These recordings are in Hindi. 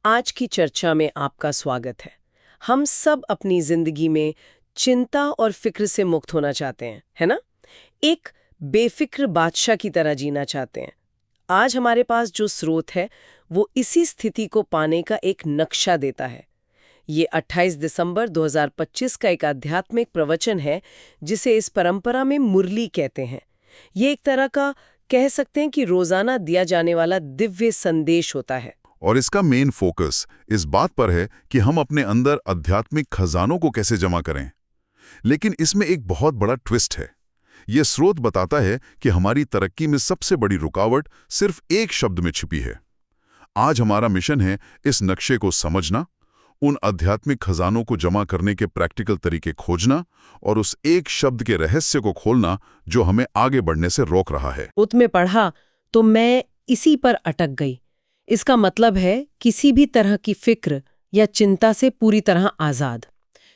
आज की चर्चा में आपका स्वागत है। हम सब अपनी जिंदगी में चिंता और फिक्र से मुक्त होना चाहते हैं, है ना? एक बेफिक्र बादशाह की तरह जीना चाहते हैं। आज हमारे पास जो स्रोत है, वो इसी स्थिति को पाने का एक नक्शा देता है। ये 28 दिसंबर 2025 का एक आध्यात्मिक प्रवचन है, जिसे इस परंपरा में मुरली कहते हैं। ये एक तरह का कह सकते हैं कि रोजाना दिया जाने वाला दिव्य संदेश होता है। और इसका मेन फोकस इस बात पर है कि हम अपने अंदर आध्यात्मिक खजानों को कैसे जमा करें। लेकिन इसमें एक बहुत बड़ा ट्विस्ट है। यह स्रोत बताता है कि हमारी तरक्की में सबसे बड़ी रुकावट सिर्फ एक शब्द में छिपी है। आज हमारा मिशन है इस नक्शे को समझना, उन आध्यात्मिक खजानों को जमा करने के प्रैक्टिकल तरीके खोजना और उस एक शब्द के रहस्य को खोलना जो हमें आगे बढ़ने से रोक रहा है। उसमें पढ़ा तो मैं इसी पर अटक गई। इसका मतलब है किसी भी तरह की फिक्र या चिंता से पूरी तरह आजाद।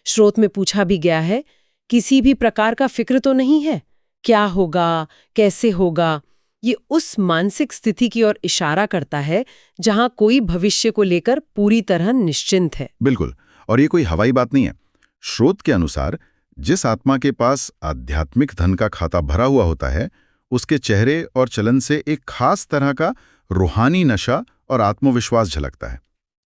स्रोत में पूछा भी गया है, किसी भी प्रकार का फिक्र तो नहीं है? क्या होगा, कैसे होगा? ये उस मानसिक स्थिति की ओर इशारा करता है जहां कोई भविष्य को लेकर पूरी तरह निश्चिंत है। बिल्कुल, और ये कोई हवाई बात नहीं है। स्रोत के अनुसार जिस आत्मा के पास आध्यात्मिक धन का खाता भरा हुआ होता है, उसके चेहरे और चलन से एक खास तरह का रूहानी नशा और आत्मविश्वास झलकता है।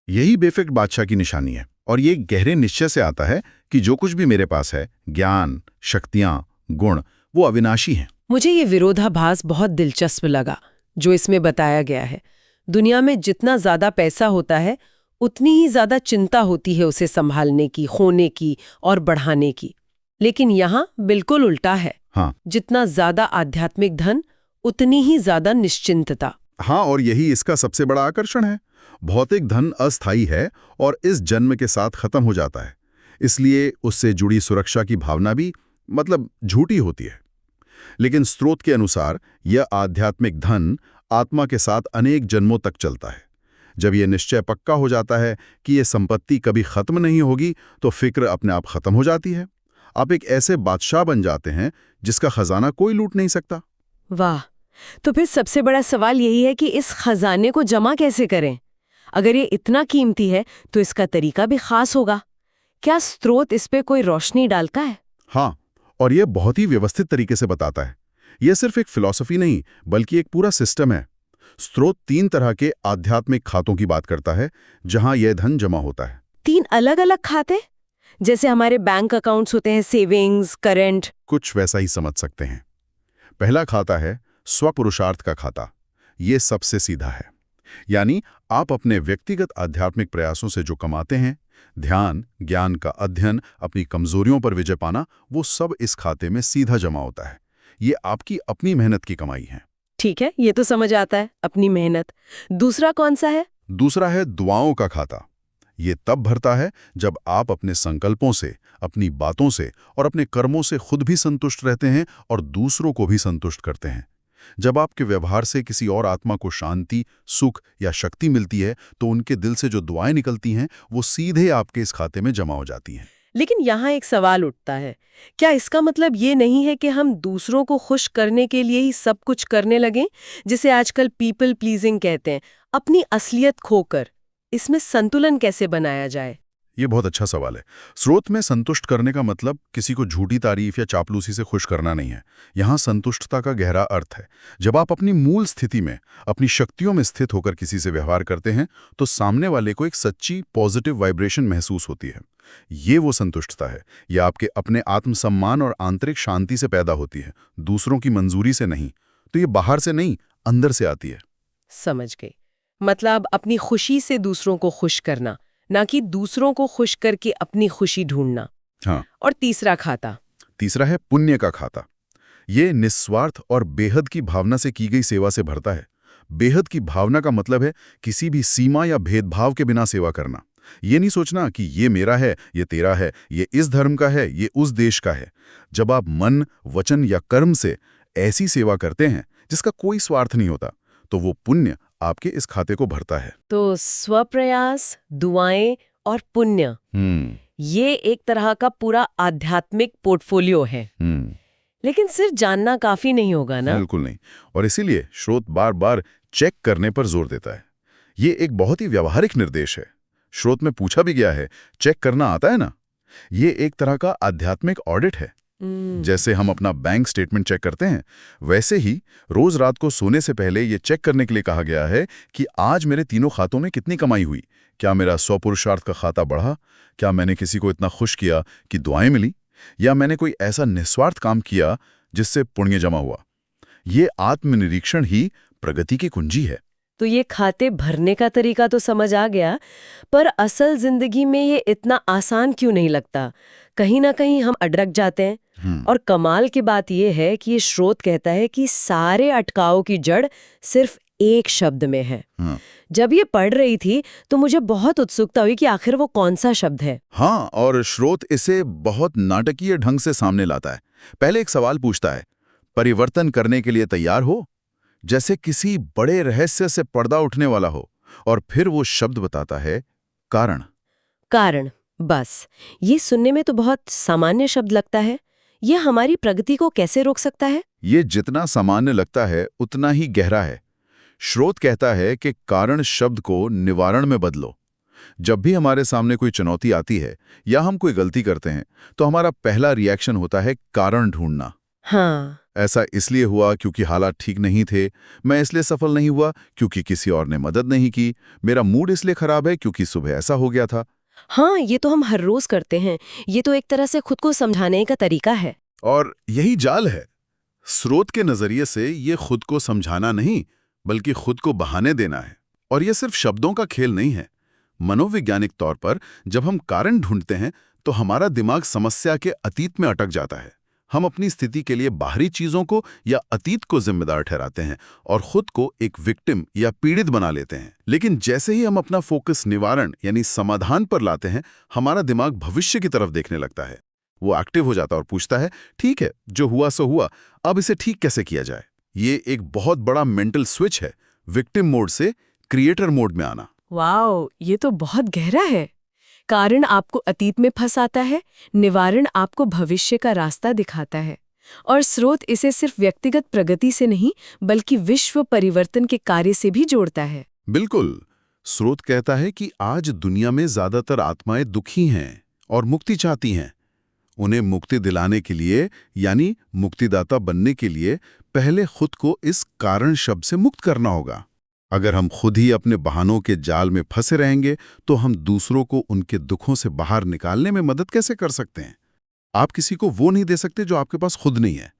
यही बेफिक्र बादशाह की निशानी है, और ये गहरे निश्चय से आता है कि जो कुछ भी मेरे पास है, ज्ञान, शक्तियां, गुण, वो अविनाशी हैं। मुझे ये विरोधाभास बहुत दिलचस्प लगा जो इसमें बताया गया है। दुनिया में जितना ज्यादा पैसा होता है, उतनी ही ज्यादा चिंता होती है उसे संभालने की, खोने की और बढ़ाने की। लेकिन यहाँ बिल्कुल उल्टा है। हाँ, जितना ज्यादा आध्यात्मिक धन, उतनी ही ज्यादा निश्चिंतता। हाँ, और यही इसका सबसे बड़ा आकर्षण है। भौतिक धन अस्थायी है और इस जन्म के साथ खत्म हो जाता है, इसलिए उससे जुड़ी सुरक्षा की भावना भी झूठी होती है। लेकिन स्रोत के अनुसार यह आध्यात्मिक धन आत्मा के साथ अनेक जन्मों तक चलता है। जब यह निश्चय पक्का हो जाता है कि यह संपत्ति कभी खत्म नहीं होगी, तो फिक्र अपने आप खत्म हो जाती है। आप एक ऐसे बादशाह बन जाते हैं जिसका खजाना कोई लूट नहीं सकता। वाह! तो फिर सबसे बड़ा सवाल यही है कि इस खजाने को जमा कैसे करें? अगर ये इतना कीमती है तो इसका तरीका भी खास होगा। क्या स्रोत इस पे कोई रोशनी डालता है? हाँ, और यह बहुत ही व्यवस्थित तरीके से बताता है। यह सिर्फ एक फिलॉसफी नहीं, बल्कि एक पूरा सिस्टम है। स्रोत 3 तरह के आध्यात्मिक खातों की बात करता है जहां यह धन जमा होता है। 3 अलग-अलग खाते? जैसे हमारे बैंक अकाउंट्स होते हैं, सेविंग्स, करंट। कुछ वैसा ही समझ सकते हैं। पहला खाता है स्वपुरुषार्थ का खाता। ये सबसे सीधा है, यानी आप अपने व्यक्तिगत आध्यात्मिक प्रयासों से जो कमाते हैं, ध्यान, ज्ञान का अध्ययन, अपनी कमजोरियों पर विजय पाना, वो सब इस खाते में सीधा जमा होता है। ये आपकी अपनी मेहनत की कमाई है। ठीक है, ये तो समझ आता है, अपनी मेहनत। दूसरा कौन सा है? दूसरा है दुआओं का खाता। ये तब भरता है जब आप अपने संकल्पों से, अपनी बातों से और अपने कर्मों से खुद भी संतुष्ट रहते हैं और दूसरों को भी संतुष्ट करते हैं। जब आपके व्यवहार से किसी और आत्मा को शांति, सुख या शक्ति मिलती है, तो उनके दिल से जो दुआएं निकलती हैं, वो सीधे आपके इस खाते में जमा हो जाती हैं। लेकिन यहाँ एक सवाल उठता है, क्या इसका मतलब ये नहीं है कि हम दूसरों को खुश करने के लिए ही सब कुछ करने लगें, जिसे आजकल पीपल प्लीजिंग कहते हैं, अपनी असलियत खोकर? इसमें संतुलन कैसे बनाया जाए? ये बहुत अच्छा सवाल है। स्रोत में संतुष्ट करने का मतलब किसी को झूठी तारीफ या चापलूसी से खुश करना नहीं है। यहाँ संतुष्टता का गहरा अर्थ है। जब आप अपनी मूल स्थिति में, अपनी शक्तियों में स्थित होकर किसी से व्यवहार करते हैं, तो सामने वाले को एक सच्ची पॉजिटिव वाइब्रेशन महसूस होती है। ये वो संतुष्टता है। यह आपके अपने आत्मसम्मान और आंतरिक शांति से पैदा होती है, दूसरों की मंजूरी से नहीं। तो ये बाहर से नहीं, अंदर से आती है। समझ गई। मतलब अपनी खुशी से दूसरों को खुश करना, ना कि दूसरों को खुश करके अपनी खुशी ढूंढना। हाँ। और तीसरा खाता? तीसरा है पुण्य का खाता। ये निस्वार्थ और बेहद की भावना से की गई सेवा से भरता है। बेहद की भावना का मतलब है किसी भी सीमा या भेदभाव के बिना सेवा करना। ये नहीं सोचना कि ये मेरा है, ये तेरा है, ये इस धर्म का है, ये उस देश का है। जब आप मन, वचन या कर्म से ऐसी सेवा करते हैं जिसका कोई स्वार्थ नहीं होता, तो वो पुण्य आपके इस खाते को भरता है। तो स्वप्रयास, दुआएं और पुण्य, ये एक तरह का पूरा आध्यात्मिक पोर्टफोलियो है। लेकिन सिर्फ जानना काफी नहीं होगा ना? बिल्कुल नहीं। और इसीलिए स्रोत बार बार चेक करने पर जोर देता है। ये एक बहुत ही व्यावहारिक निर्देश है। स्रोत में पूछा भी गया है, चेक करना आता है ना? ये एक तरह का आध्यात्मिक ऑडिट है। जैसे हम अपना बैंक स्टेटमेंट चेक करते हैं, वैसे ही रोज रात को सोने से पहले ये चेक करने के लिए कहा गया है कि आज मेरे तीनों खातों में कितनी कमाई हुई। क्या मेरा 100 पुरुषार्थ का खाता बढ़ा? क्या मैंने किसी को इतना खुश किया कि दुआएं मिली? या मैंने कोई ऐसा निस्वार्थ काम किया जिससे पुण्य जमा हुआ? ये आत्मनिरीक्षण ही प्रगति की कुंजी है। तो ये खाते भरने का तरीका तो समझ आ गया, पर असल जिंदगी में ये इतना आसान क्यों नहीं लगता? कहीं ना कहीं हम अडरक जाते हैं। और कमाल की बात ये है कि ये स्रोत कहता है कि सारे अटकाओं की जड़ सिर्फ एक शब्द में है। जब ये पढ़ रही थी तो मुझे बहुत उत्सुकता हुई कि आखिर वो कौन सा शब्द है। हाँ, और स्रोत इसे बहुत नाटकीय ढंग से सामने लाता है। पहले एक सवाल पूछता है, परिवर्तन करने के लिए तैयार हो? जैसे किसी बड़े रहस्य से पर्दा उठने वाला हो। और फिर वो शब्द बताता है, कारण। कारण, बस ये सुनने में तो बहुत सामान्य शब्द लगता है। ये हमारी प्रगति को कैसे रोक सकता है? ये जितना सामान्य लगता है उतना ही गहरा है। स्रोत कहता है कि कारण शब्द को निवारण में बदलो। जब भी हमारे सामने कोई चुनौती आती है या हम कोई गलती करते हैं तो हमारा पहला रिएक्शन होता है कारण ढूंढना। हाँ, ऐसा इसलिए हुआ क्योंकि हालात ठीक नहीं थे, मैं इसलिए सफल नहीं हुआ क्योंकि किसी और ने मदद नहीं की, मेरा मूड इसलिए खराब है क्योंकि सुबह ऐसा हो गया था। हाँ, ये तो हम हर रोज करते हैं। ये तो एक तरह से खुद को समझाने का तरीका है। और यही जाल है। स्रोत के नजरिए से ये खुद को समझाना नहीं बल्कि खुद को बहाने देना है। और ये सिर्फ शब्दों का खेल नहीं है। मनोवैज्ञानिक तौर पर जब हम कारण ढूंढते हैं तो हमारा दिमाग समस्या के अतीत में अटक जाता है। हम अपनी स्थिति के लिए बाहरी चीजों को या अतीत को जिम्मेदार ठहराते हैं और खुद को एक विक्टिम या पीड़ित बना लेते हैं। लेकिन जैसे ही हम अपना फोकस निवारण यानी समाधान पर लाते हैं, हमारा दिमाग भविष्य की तरफ देखने लगता है। वो एक्टिव हो जाता है और पूछता है, ठीक है, जो हुआ सो हुआ, अब इसे ठीक कैसे किया जाए? ये एक बहुत बड़ा मेंटल स्विच है, विक्टिम मोड से क्रिएटर मोड में आना। वाओ, ये तो बहुत गहरा है। कारण आपको अतीत में फंसाता है, निवारण आपको भविष्य का रास्ता दिखाता है। और स्रोत इसे सिर्फ व्यक्तिगत प्रगति से नहीं बल्कि विश्व परिवर्तन के कार्य से भी जोड़ता है। बिल्कुल। स्रोत कहता है कि आज दुनिया में ज्यादातर आत्माएं दुखी हैं और मुक्ति चाहती हैं। उन्हें मुक्ति दिलाने के लिए यानी मुक्तिदाता बनने के लिए पहले खुद को इस कारण शब्द से मुक्त करना होगा। अगर हम खुद ही अपने बहानों के जाल में फंसे रहेंगे तो हम दूसरों को उनके दुखों से बाहर निकालने में मदद कैसे कर सकते हैं? आप किसी को वो नहीं दे सकते जो आपके पास खुद नहीं है।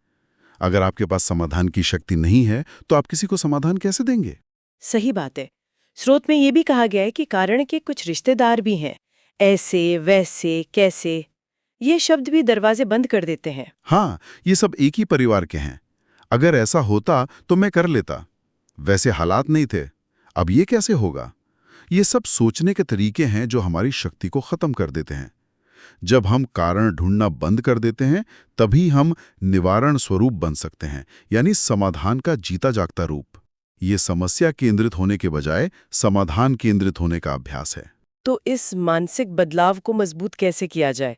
अगर आपके पास समाधान की शक्ति नहीं है तो आप किसी को समाधान कैसे देंगे? सही बात है। स्रोत में ये भी कहा गया है कि कारण के कुछ रिश्तेदार भी हैं। ऐसे, वैसे, कैसे, ये शब्द भी दरवाजे बंद कर देते हैं। हाँ, ये सब एक ही परिवार के हैं। अगर ऐसा होता तो मैं कर लेता, वैसे हालात नहीं थे, अब ये कैसे होगा? ये सब सोचने के तरीके हैं जो हमारी शक्ति को खत्म कर देते हैं। जब हम कारण ढूंढना बंद कर देते हैं तभी हम निवारण स्वरूप बन सकते हैं, यानी समाधान का जीता जागता रूप। ये समस्या केंद्रित होने के बजाय समाधान केंद्रित होने का अभ्यास है। तो इस मानसिक बदलाव को मजबूत कैसे किया जाए?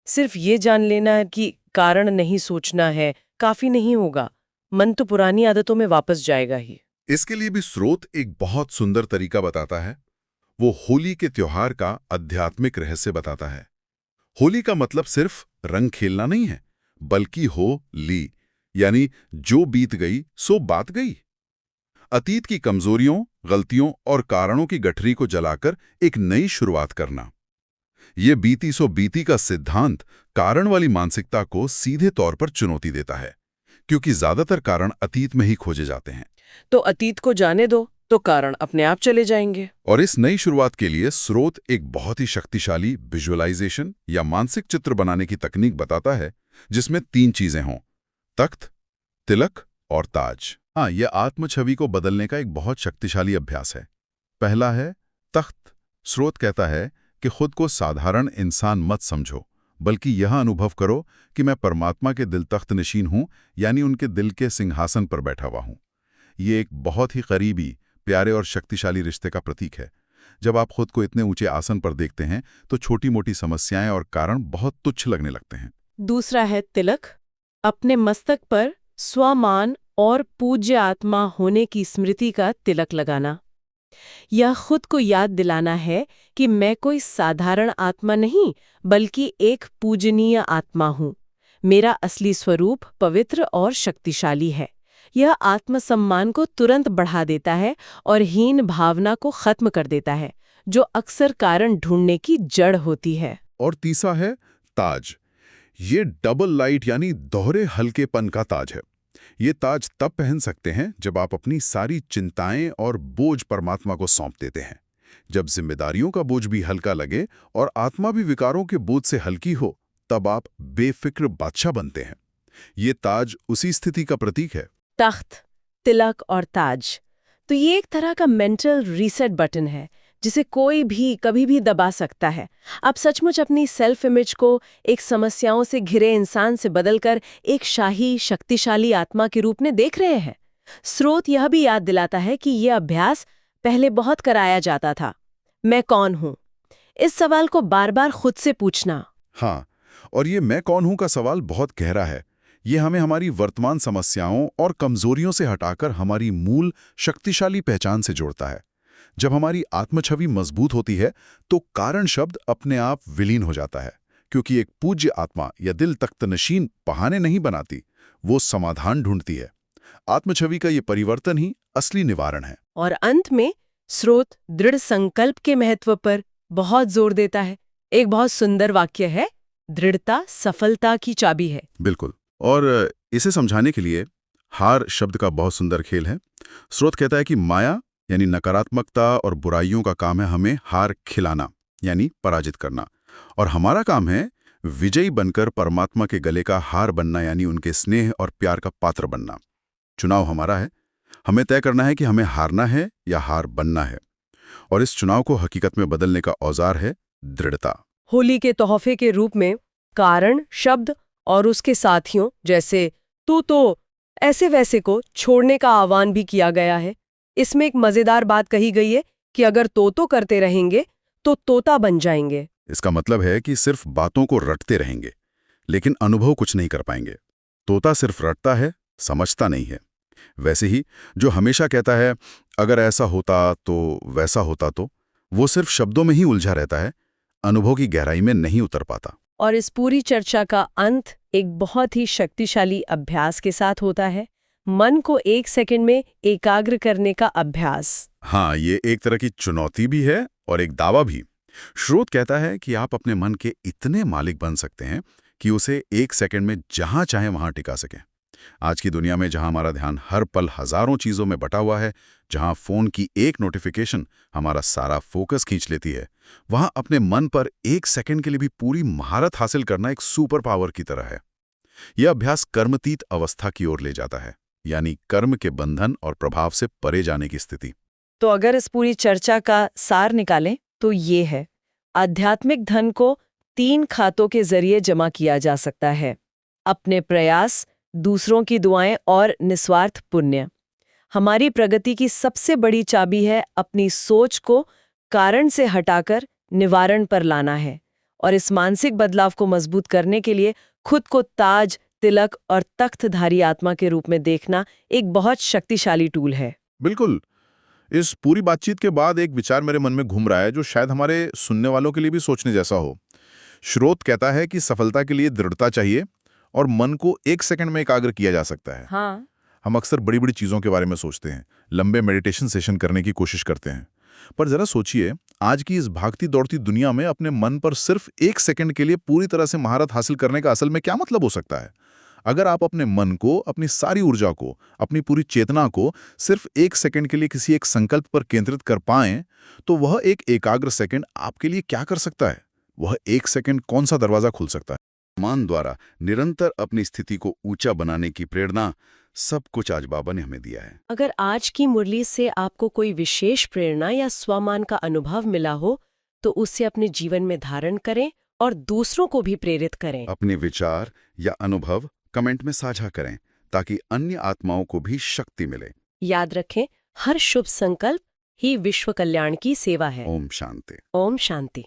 सिर्फ ये जान लेना है कि कारण नहीं सोचना है काफी नहीं होगा। मन तो पुरानी आदतों में वापस जाएगा ही। इसके लिए भी स्रोत एक बहुत सुंदर तरीका बताता है। वो होली के त्योहार का आध्यात्मिक रहस्य बताता है। होली का मतलब सिर्फ रंग खेलना नहीं है, बल्कि हो-ली, यानी जो बीत गई सो बात गई। अतीत की कमजोरियों, गलतियों और कारणों की गठरी को जलाकर एक नई शुरुआत करना। ये बीती सो बीती का सिद्धांत कारण वाली मानसिकता को सीधे तौर पर चुनौती देता है, क्योंकि ज्यादातर कारण अतीत में ही खोजे जाते हैं। तो अतीत को जाने दो तो कारण अपने आप चले जाएंगे। और इस नई शुरुआत के लिए स्रोत एक बहुत ही शक्तिशाली विजुअलाइजेशन या मानसिक चित्र बनाने की तकनीक बताता है, जिसमें 3 चीजें हों: तख्त, तिलक और ताज। हाँ, यह आत्मछवि को बदलने का एक बहुत शक्तिशाली अभ्यास है। पहला है तख्त। स्रोत कहता है कि खुद को साधारण इंसान मत समझो, बल्कि यह अनुभव करो कि मैं परमात्मा के दिल तख्त नशीन हूं, यानी उनके दिल के सिंहासन पर बैठा हुआ हूं। ये एक बहुत ही करीबी, प्यारे और शक्तिशाली रिश्ते का प्रतीक है। जब आप खुद को इतने ऊंचे आसन पर देखते हैं तो छोटी मोटी समस्याएं और कारण बहुत तुच्छ लगने लगते हैं। दूसरा है तिलक। अपने मस्तक पर स्वमान और पूज्य आत्मा होने की स्मृति का तिलक लगाना। यह खुद को याद दिलाना है कि मैं कोई साधारण आत्मा नहीं, बल्कि एक पूजनीय आत्मा हूँ। मेरा असली स्वरूप पवित्र और शक्तिशाली है। यह आत्मसम्मान को तुरंत बढ़ा देता है और हीन भावना को खत्म कर देता है, जो अक्सर कारण ढूंढने की जड़ होती है। और तीसरा है ताज। ये डबल लाइट यानी दोहरे हल्केपन का ताज है। ये ताज तब पहन सकते हैं जब आप अपनी सारी चिंताएं और बोझ परमात्मा को सौंप देते हैं, जब जिम्मेदारियों का बोझ भी हल्का लगे और आत्मा भी विकारों के बोझ से हल्की हो, तब आप बेफिक्र बादशाह बनते हैं। ये ताज उसी स्थिति का प्रतीक है। तख्त, तिलक और ताज, तो ये एक तरह का मेंटल रीसेट बटन है जिसे कोई भी कभी भी दबा सकता है। आप सचमुच अपनी सेल्फ इमेज को एक समस्याओं से घिरे इंसान से बदलकर एक शाही शक्तिशाली आत्मा के रूप में देख रहे हैं। स्रोत यह भी याद दिलाता है कि यह अभ्यास पहले बहुत कराया जाता था। मैं कौन हूँ? इस सवाल को बार बार खुद से पूछना। हाँ, और ये मैं कौन हूं का सवाल बहुत गहरा है। ये हमें हमारी वर्तमान समस्याओं और कमजोरियों से हटाकर हमारी मूल शक्तिशाली पहचान से जोड़ता है। जब हमारी आत्मछवि मजबूत होती है तो कारण शब्द अपने आप विलीन हो जाता है, क्योंकि एक पूज्य आत्मा या दिल तख्तनशीन बहाने नहीं बनाती, वो समाधान ढूंढती है। आत्मछवि का ये परिवर्तन ही असली निवारण है। और अंत में स्रोत दृढ़ संकल्प के महत्व पर बहुत जोर देता है। एक बहुत सुंदर वाक्य है, दृढ़ता सफलता की चाबी है। बिल्कुल। और इसे समझाने के लिए हार शब्द का बहुत सुंदर खेल है। स्रोत कहता है कि माया यानी नकारात्मकता और बुराइयों का काम है हमें हार खिलाना, यानी पराजित करना, और हमारा काम है विजयी बनकर परमात्मा के गले का हार बनना, यानी उनके स्नेह और प्यार का पात्र बनना। चुनाव हमारा है। हमें तय करना है कि हमें हारना है या हार बनना है, और इस चुनाव को हकीकत में बदलने का औजार है दृढ़ता। होली के तोहफे के रूप में कारण शब्द और उसके साथियों जैसे तू तो ऐसे वैसे को छोड़ने का आह्वान भी किया गया है। इसमें एक मजेदार बात कही गई है कि अगर तो करते रहेंगे तो तोता बन जाएंगे। इसका मतलब है कि सिर्फ बातों को रटते रहेंगे, लेकिन अनुभव कुछ नहीं कर पाएंगे। तोता सिर्फ रटता है, समझता नहीं है। वैसे ही जो हमेशा कहता है अगर ऐसा होता तो वैसा होता, तो वो सिर्फ शब्दों में ही उलझा रहता है, अनुभव की गहराई में नहीं उतर पाता। और इस पूरी चर्चा का अंत एक बहुत ही शक्तिशाली अभ्यास के साथ होता है, मन को 1 सेकंड में एकाग्र करने का अभ्यास। हाँ, ये एक तरह की चुनौती भी है और एक दावा भी। स्रोत कहता है कि आप अपने मन के इतने मालिक बन सकते हैं कि उसे 1 सेकंड में जहां चाहे वहां टिका सकें। आज की दुनिया में जहां हमारा ध्यान हर पल हजारों चीजों में बटा हुआ है, जहां फोन की एक नोटिफिकेशन हमारा सारा फोकस खींच लेती है, वहां अपने मन पर 1 सेकंड के लिए भी पूरी महारत हासिल करना एक सुपर पावर की तरह है। यह अभ्यास कर्मतीत अवस्था की ओर ले जाता है, यानी कर्म के बंधन और प्रभाव से परे जाने की स्थिति। तो अगर इस पूरी चर्चा का सार निकालें तो ये है, आध्यात्मिक धन को 3 खातों के जरिए जमा किया जा सकता है। अपने प्रयास, दूसरों की दुआएं और निस्वार्थ पुण्य। हमारी प्रगति की सबसे बड़ी चाबी है अपनी सोच को कारण से हटाकर निवारण पर लाना है, और इस मानसिक बदलाव को मजबूत करने के लिए खुद को ताज, तिलक और तख्तधारी आत्मा के रूप में देखना एक बहुत शक्तिशाली टूल है। बिल्कुल। इस पूरी बातचीत के बाद एक विचार मेरे मन में घूम रहा है जो शायद हमारे सुनने वालों के लिए भी सोचने जैसा हो। स्रोत कहता है कि सफलता के लिए दृढ़ता चाहिए और मन को 1 सेकंड में एकाग्र किया जा सकता है। हाँ। हम अक्सर बड़ी बड़ी चीजों के बारे में सोचते हैं, लंबे मेडिटेशन सेशन करने की कोशिश करते हैं, पर जरा सोचिए, आज की इस भागती दौड़ती दुनिया में अपने मन पर सिर्फ 1 सेकंड के लिए पूरी तरह से महारत हासिल करने का असल में क्या मतलब हो सकता है। अगर आप अपने मन को, अपनी सारी ऊर्जा को, अपनी पूरी चेतना को सिर्फ 1 सेकंड के लिए किसी एक संकल्प पर केंद्रित कर पाएं, तो वह एक एकाग्र सेकंड आपके लिए क्या कर सकता है? वह 1 सेकंड कौन सा दरवाजा खोल सकता है? मान द्वारा निरंतर अपनी स्थिति को ऊंचा बनाने की प्रेरणा सब कुछ आज बाबा ने हमें दिया है। अगर आज की मुरली से आपको कोई विशेष प्रेरणा या स्वमान का अनुभव मिला हो, तो उसे अपने जीवन में धारण करें और दूसरों को भी प्रेरित करें। अपने विचार या अनुभव कमेंट में साझा करें ताकि अन्य आत्माओं को भी शक्ति मिले। याद रखें, हर शुभ संकल्प ही विश्व कल्याण की सेवा है। ओम शांति। ओम शांति।